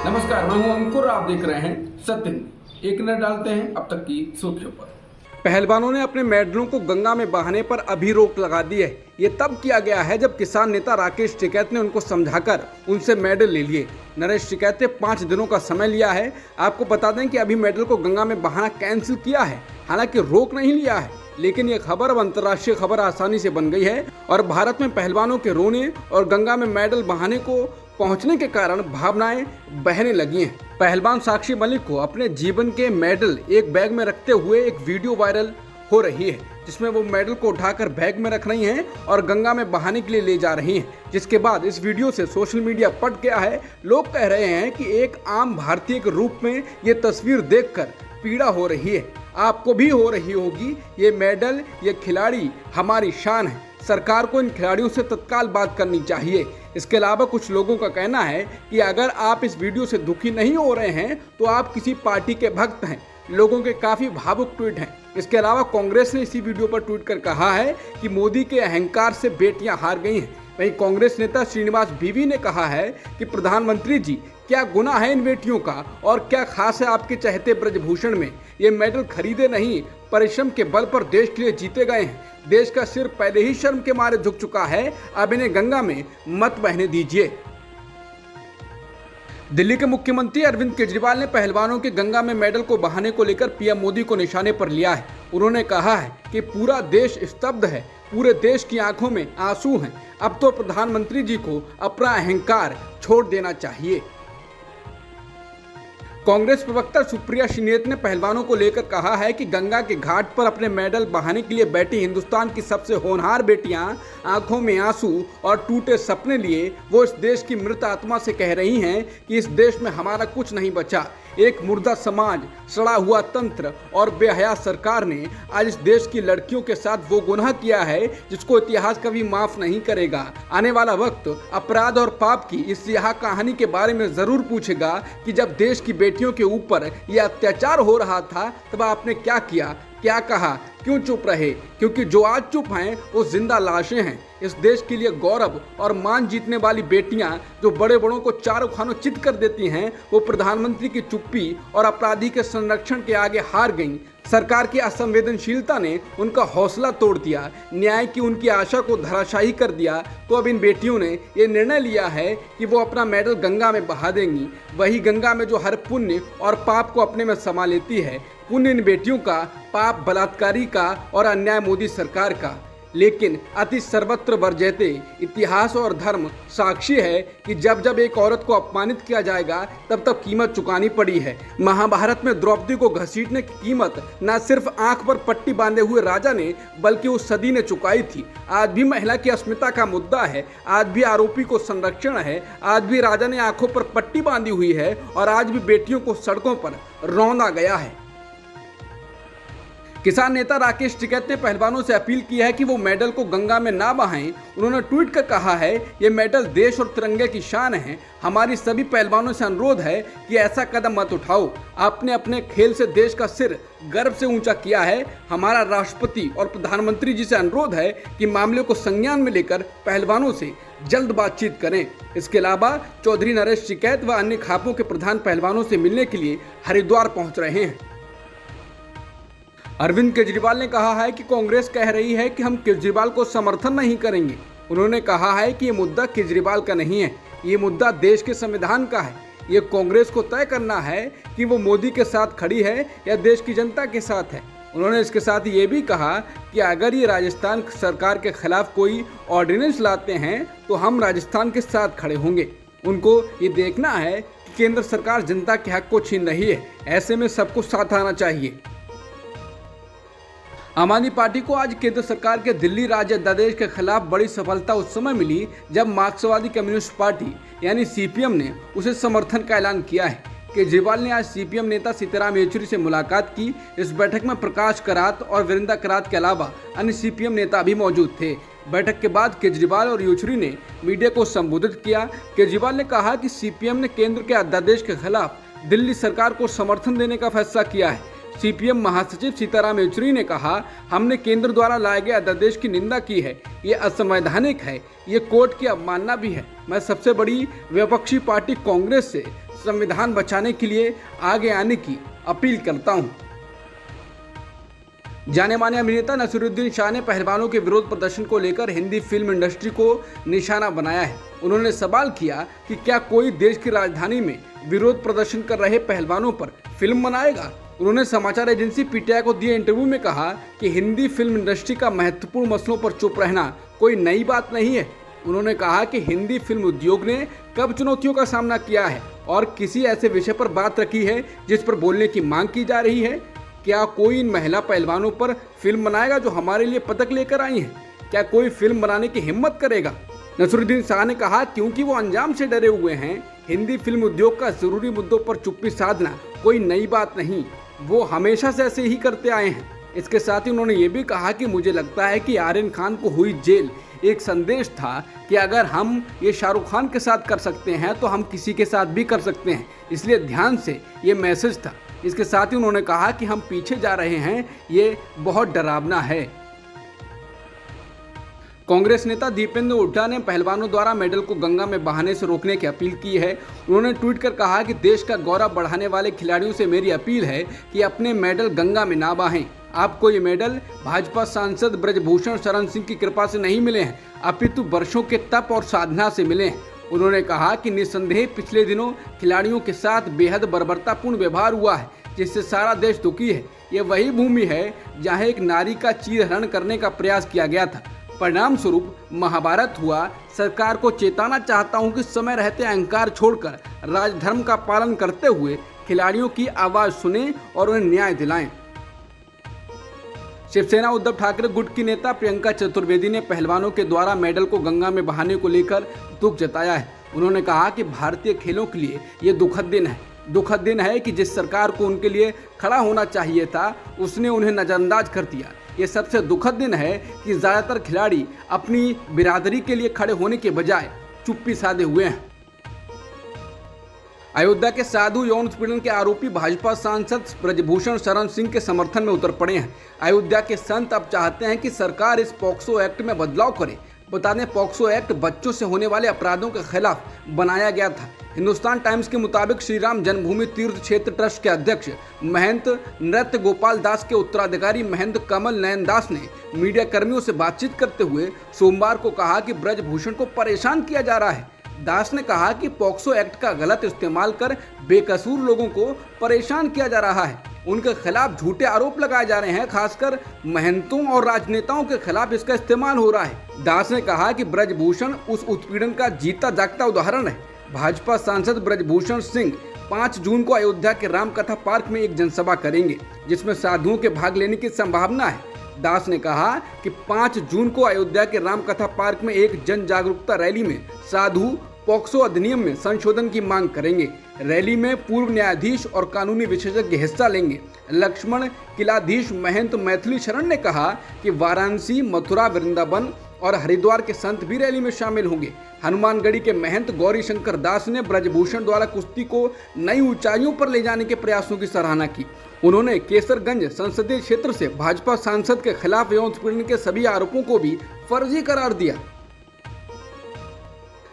नमस्कार, मैं हूं अंकुर। आप देख रहे हैं सत्य न्यूज़। एक नजर डालते हैं अब तक की सुर्खियों पर। पहलवानों ने अपने मेडलों को गंगा में बहाने पर अभी रोक लगा दी है। ये तब किया गया है जब किसान नेता राकेश टिकैत ने उनको समझाकर उनसे मेडल ले लिए। नरेश टिकैत ने 5 दिनों का समय लिया है। आपको बता दें कि अभी मेडल को गंगा में बहाना कैंसिल किया है, हालांकि रोक नहीं लिया है। लेकिन ये खबर अब अंतर्राष्ट्रीय खबर आसानी से बन गई है और भारत में पहलवानों के रोने और गंगा में मेडल बहाने को पहुंचने के कारण भावनाएं बहने लगी हैं। पहलवान साक्षी मलिक को अपने जीवन के मेडल एक बैग में रखते हुए एक वीडियो वायरल हो रही है, जिसमें वो मेडल को उठाकर बैग में रख रही हैं और गंगा में बहाने के लिए ले जा रही हैं। जिसके बाद इस वीडियो से सोशल मीडिया पट गया है। लोग कह रहे हैं कि एक आम भारतीय के रूप में ये तस्वीर देखकर पीड़ा हो रही है। आपको भी हो रही होगी। ये मेडल, ये खिलाड़ी हमारी शान है। सरकार को इन खिलाड़ियों से तत्काल बात करनी चाहिए। इसके अलावा कुछ लोगों का कहना है कि अगर आप इस वीडियो से दुखी नहीं हो रहे हैं तो आप किसी पार्टी के भक्त हैं। लोगों के काफ़ी भावुक ट्वीट हैं। इसके अलावा कांग्रेस ने इसी वीडियो पर ट्वीट कर कहा है कि मोदी के अहंकार से बेटियां हार गई हैं। वहीं कांग्रेस नेता श्रीनिवास बीवी ने कहा है कि प्रधानमंत्री जी, क्या गुनाह है इन बेटियों का और क्या खास है आपके चहेते ब्रजभूषण में। ये मेडल खरीदे नहीं, परिश्रम के बल पर देश के लिए जीते गए हैं। देश का सिर पहले ही शर्म के मारे झुक चुका है, अब इन्हें गंगा में मत बहने दीजिए। दिल्ली के मुख्यमंत्री अरविंद केजरीवाल ने पहलवानों के गंगा में मेडल को बहाने को लेकर पीएम मोदी को निशाने पर लिया है। उन्होंने कहा है कि पूरा देश स्तब्ध है, पूरे देश की आंखों में आंसू हैं। अब तो प्रधानमंत्री जी को अपना अहंकार छोड़ देना चाहिए। कांग्रेस प्रवक्ता सुप्रिया श्रीनेत ने पहलवानों को लेकर कहा है कि गंगा के घाट पर अपने मेडल बहाने के लिए बैठी हिंदुस्तान की सबसे होनहार बेटियां आंखों में आंसू और टूटे सपने लिए वो इस देश की मृत आत्मा से कह रही हैं कि इस देश में हमारा कुछ नहीं बचा। एक मुर्दा समाज, सड़ा हुआ तंत्र और बेहया सरकार ने आज इस देश की लड़कियों के साथ वो गुनाह किया है जिसको इतिहास कभी माफ नहीं करेगा। आने वाला वक्त अपराध और पाप की इस सियाह कहानी के बारे में जरूर पूछेगा कि जब देश की बेटियों के ऊपर यह अत्याचार हो रहा था तब आपने क्या किया, क्या कहा, क्यों चुप रहे? क्योंकि जो आज चुप हैं वो जिंदा लाशें हैं। इस देश के लिए गौरव और मान जीतने वाली बेटियां जो बड़े बड़ों को चारों खानों चित कर देती हैं, वो प्रधानमंत्री की चुप्पी और अपराधी के संरक्षण के आगे हार गईं। सरकार की असंवेदनशीलता ने उनका हौसला तोड़ दिया, न्याय की उनकी आशा को धराशायी कर दिया। तो अब इन बेटियों ने ये निर्णय लिया है कि वो अपना मेडल गंगा में बहा देंगी, वही गंगा में जो हर पुण्य और पाप को अपने में समा लेती है। पुण्य इन बेटियों का, पाप बलात्कारी का और अन्याय मोदी सरकार का। लेकिन अति सर्वत्र वर्जयते इतिहास और धर्म साक्षी है कि जब जब एक औरत को अपमानित किया जाएगा तब तब कीमत चुकानी पड़ी है। महाभारत में द्रौपदी को घसीटने की कीमत न सिर्फ आंख पर पट्टी बांधे हुए राजा ने बल्कि उस सदी ने चुकाई थी। आज भी महिला की अस्मिता का मुद्दा है, आज भी आरोपी को संरक्षण है, आज भी राजा ने आंखों पर पट्टी बांधी हुई है और आज भी बेटियों को सड़कों पर रौंदा गया है। किसान नेता राकेश टिकैत ने पहलवानों से अपील की है कि वो मेडल को गंगा में ना बहाएं। उन्होंने ट्वीट कर कहा है, ये मेडल देश और तिरंगे की शान है। हमारी सभी पहलवानों से अनुरोध है कि ऐसा कदम मत उठाओ। आपने अपने खेल से देश का सिर गर्व से ऊंचा किया है। हमारा राष्ट्रपति और प्रधानमंत्री जी से अनुरोध है कि मामले को संज्ञान में लेकर पहलवानों से जल्द बातचीत करें। इसके अलावा चौधरी नरेश टिकैत व अन्य खापों के प्रधान पहलवानों से मिलने के लिए हरिद्वार पहुँच रहे हैं। अरविंद केजरीवाल ने कहा है कि कांग्रेस कह रही है कि हम केजरीवाल को समर्थन नहीं करेंगे। उन्होंने कहा है कि ये मुद्दा केजरीवाल का नहीं है, ये मुद्दा देश के संविधान का है। ये कांग्रेस को तय करना है कि वो मोदी के साथ खड़ी है या देश की जनता के साथ है। उन्होंने इसके साथ ये भी कहा कि अगर ये राजस्थान सरकार के खिलाफ कोई ऑर्डिनेंस लाते हैं तो हम राजस्थान के साथ खड़े होंगे। उनको ये देखना है कि केंद्र सरकार जनता के हक को छीन रही है, ऐसे में सबको साथ आना चाहिए। आम आदमी पार्टी को आज केंद्र सरकार के दिल्ली राज्य अध्यादेश के खिलाफ बड़ी सफलता उस समय मिली जब मार्क्सवादी कम्युनिस्ट पार्टी यानी सीपीएम ने उसे समर्थन का ऐलान किया है। केजरीवाल ने आज सीपीएम नेता सीताराम येचुरी से मुलाकात की। इस बैठक में प्रकाश करात और वीरेंद्र करात के अलावा अन्य सीपीएम नेता भी मौजूद थे। बैठक के बाद केजरीवाल और येचुरी ने मीडिया को संबोधित किया। केजरीवाल ने कहा कि सीपीएम ने केंद्र के अध्यादेश के खिलाफ दिल्ली सरकार को समर्थन देने का फैसला किया है। सीपीएम महासचिव सीताराम येचुरी ने कहा, हमने केंद्र द्वारा लाए गए अध्यादेश की निंदा की है। ये असंवैधानिक है, ये कोर्ट की अवमानना भी है। मैं सबसे बड़ी विपक्षी पार्टी कांग्रेस से संविधान बचाने के लिए आगे आने की अपील करता हूं। जाने माने अभिनेता नसीरुद्दीन शाह ने पहलवानों के विरोध प्रदर्शन को लेकर हिंदी फिल्म इंडस्ट्री को निशाना बनाया है। उन्होंने सवाल किया कि क्या कोई देश की राजधानी में विरोध प्रदर्शन कर रहे पहलवानों पर फिल्म बनाएगा। उन्होंने समाचार एजेंसी पीटीआई को दिए इंटरव्यू में कहा कि हिंदी फिल्म इंडस्ट्री का महत्वपूर्ण मसलों पर चुप रहना कोई नई बात नहीं है। उन्होंने कहा कि हिंदी फिल्म उद्योग ने कब चुनौतियों का सामना किया है और किसी ऐसे विषय पर बात रखी है जिस पर बोलने की मांग की जा रही है। क्या कोई इन महिला पहलवानों पर फिल्म बनाएगा जो हमारे लिए पदक लेकर आई हैं? क्या कोई फिल्म बनाने की हिम्मत करेगा? नसीरुद्दीन शाह ने कहा क्योंकि वो अंजाम से डरे हुए हैं। हिंदी फिल्म उद्योग का जरूरी मुद्दों पर चुप्पी साधना कोई नई बात नहीं, वो हमेशा से ऐसे ही करते आए हैं। इसके साथ ही उन्होंने ये भी कहा कि मुझे लगता है कि आर्यन खान को हुई जेल एक संदेश था कि अगर हम ये शाहरुख खान के साथ कर सकते हैं तो हम किसी के साथ भी कर सकते हैं, इसलिए ध्यान से ये मैसेज था। इसके साथ ही उन्होंने कहा कि हम पीछे जा रहे हैं, ये बहुत डरावना है। कांग्रेस नेता दीपेंद्र हुड्डा ने पहलवानों द्वारा मेडल को गंगा में बहाने से रोकने की अपील की है। उन्होंने ट्वीट कर कहा कि देश का गौरव बढ़ाने वाले खिलाड़ियों से मेरी अपील है कि अपने मेडल गंगा में ना बहाएं। आपको ये मेडल भाजपा सांसद ब्रजभूषण शरण सिंह की कृपा से नहीं मिले हैं, अपितु वर्षों के तप और साधना से मिले हैं। उन्होंने कहा कि निस्संदेह पिछले दिनों खिलाड़ियों के साथ बेहद बर्बरतापूर्ण व्यवहार हुआ है, जिससे सारा देश दुखी है। ये वही भूमि है जहां एक नारी का चीरहरण करने का प्रयास किया गया था, परिणाम स्वरूप महाभारत हुआ। सरकार को चेताना चाहता हूं कि समय रहते अहंकार छोड़कर राजधर्म का पालन करते हुए खिलाड़ियों की आवाज सुने और उन्हें न्याय दिलाएं। शिवसेना उद्धव ठाकरे गुट की नेता प्रियंका चतुर्वेदी ने पहलवानों के द्वारा मेडल को गंगा में बहाने को लेकर दुख जताया है। उन्होंने कहा कि भारतीय खेलों के लिए ये दुखद दिन है कि जिस सरकार को उनके लिए खड़ा होना चाहिए था उसने उन्हें नजरअंदाज कर दिया। ये सबसे दुखद दिन है कि ज़्यादातर खिलाड़ी अपनी बिरादरी के लिए खड़े होने के बजाय चुप्पी साधे हुए हैं। अयोध्या के साधु यौन उत्पीड़न के आरोपी भाजपा सांसद ब्रजभूषण शरण सिंह के समर्थन में उतर पड़े हैं। अयोध्या के संत अब चाहते हैं कि सरकार इस पॉक्सो एक्ट में बदलाव करे। बता दें, पॉक्सो एक्ट बच्चों से होने वाले अपराधों के खिलाफ बनाया गया था। हिंदुस्तान टाइम्स के मुताबिक श्री राम जन्मभूमि तीर्थ क्षेत्र ट्रस्ट के अध्यक्ष महंत नृत्य गोपाल दास के उत्तराधिकारी महंत कमल नयन दास ने मीडिया कर्मियों से बातचीत करते हुए सोमवार को कहा कि ब्रजभूषण को परेशान किया जा रहा है। दास ने कहा कि पॉक्सो एक्ट का गलत इस्तेमाल कर बेकसूर लोगों को परेशान किया जा रहा है। उनके खिलाफ झूठे आरोप लगाए जा रहे हैं, खासकर महंतों और राजनेताओं के खिलाफ इसका इस्तेमाल हो रहा है। दास ने कहा कि ब्रजभूषण उस उत्पीड़न का जीता जागता उदाहरण है। भाजपा सांसद ब्रजभूषण सिंह 5 जून को अयोध्या के रामकथा पार्क में एक जनसभा करेंगे, जिसमें साधुओं के भाग लेने की संभावना है। दास ने कहा कि 5 जून को अयोध्या के रामकथा पार्क में एक जन जागरूकता रैली में साधु पॉक्सो अधिनियम में संशोधन की मांग करेंगे। रैली में पूर्व न्यायाधीश और कानूनी विशेषज्ञ हिस्सा लेंगे। लक्ष्मण किलाधीश महंत मैथिली शरण ने कहा कि वाराणसी, मथुरा, वृंदावन और हरिद्वार के संत भी रैली में शामिल होंगे। हनुमानगढ़ी के महंत गौरी शंकर दास ने ब्रजभूषण द्वारा कुश्ती को नई ऊंचाइयों पर ले जाने के प्रयासों की सराहना की। उन्होंने केसरगंज संसदीय क्षेत्र से भाजपा सांसद के खिलाफ यौन उत्पीड़न के सभी आरोपों को भी फर्जी करार दिया।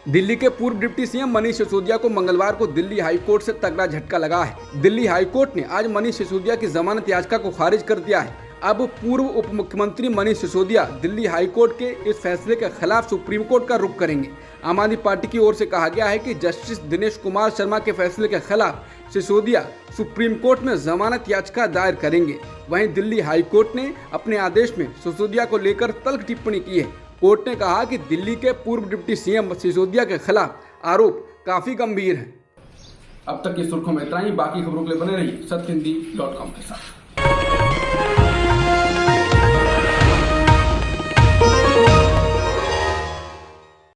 दिल्ली के पूर्व डिप्टी सीएम मनीष सिसोदिया को मंगलवार को दिल्ली हाईकोर्ट से तगड़ा झटका लगा है। दिल्ली हाईकोर्ट ने आज मनीष सिसोदिया की जमानत याचिका को खारिज कर दिया है। अब पूर्व उप मुख्यमंत्री मनीष सिसोदिया दिल्ली हाईकोर्ट के इस फैसले के खिलाफ सुप्रीम कोर्ट का रुख करेंगे। आम आदमी पार्टी की ओर से कहा गया है कि जस्टिस दिनेश कुमार शर्मा के फैसले के खिलाफ सिसोदिया सुप्रीम कोर्ट में जमानत याचिका दायर करेंगे। वहीं दिल्ली हाईकोर्ट ने अपने आदेश में सिसोदिया को लेकर तल्ख टिप्पणी की है। कोर्ट ने कहा कि दिल्ली के पूर्व डिप्टी सीएम सिसोदिया के खिलाफ आरोप काफी गंभीर हैं। अब तक की सुर्खियों में इतना ही। बाकी खबरों के लिए बने रहिए सत्यहिंदी.com के साथ।